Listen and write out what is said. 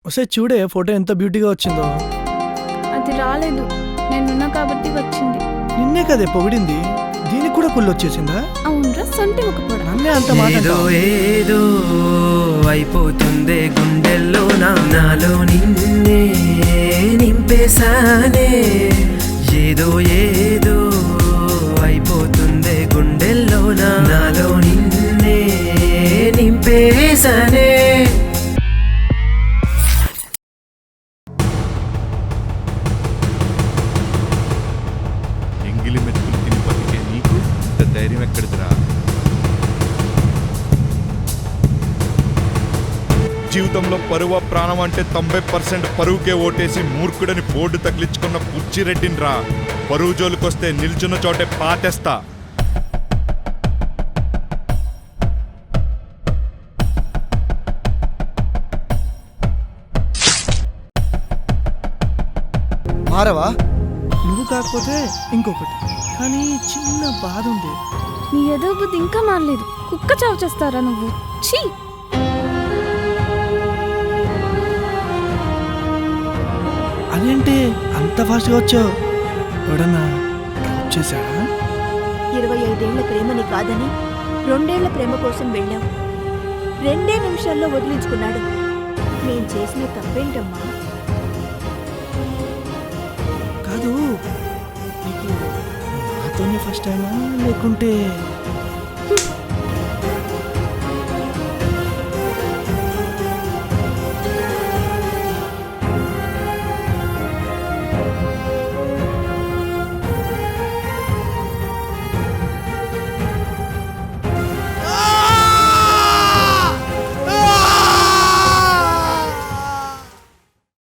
ఒకసారి చూడే ఫోటో ఎంత బ్యూటీగా వచ్చిందో. అది రాలేదు, నేనున్నా కాబట్టి వచ్చింది. నిన్నే కదే పొగిడింది, దీనికి కూడా కుళ్ళు వచ్చేసిందా? అవునరా, సొంటి ఒక పొడ. నన్నే అంత మాట ఏదో అంటావా? ఏదో అయిపోతుందే గుండెల్లో నాలో నిన్నే నింపేశానే. ఏదో ఏదో అయిపోతుందే గుండెల్లో నాలో నిన్నే నింపేశానే. ఎంగిలి మెతుకులు తిని బతికే నీకు ఇంత ధైర్యం ఎక్కడిదిరా? జీవితంలో పరువ ప్రాణం అంటే 90% పరువుకే ఓటేసి మూర్ఖుడని బోర్డు తగిలించుకున్న పుచ్చిరెడ్డిని రా. పరువు జోలికొస్తే నిల్చున్న చోటే పాటేస్తా. మారవా? నువ్వు కాకపోతే ఇంకొకటి, కానీ చిన్న బాధ ఉంది. నీ ఏదో బుద్ధి ఇంకా మారలేదు. కుక్క చావు చేస్తారా నువ్వు? ఛీ! అదేంటి అంత ఫాస్ట్గా వచ్చావు? ఎవడన్నా డ్రాప్ చేశాడా? 25 ఏళ్ల ప్రేమని కాదని 2 ఏళ్ల ప్రేమ కోసం వెళ్ళావు. 2 నిమిషాల్లో వదిలించుకున్నాడు. నేను చేసిన తప్పేంటమ్మా? కాదు, నీకు నాతోనే ఫస్ట్ టైమా లేకుంటే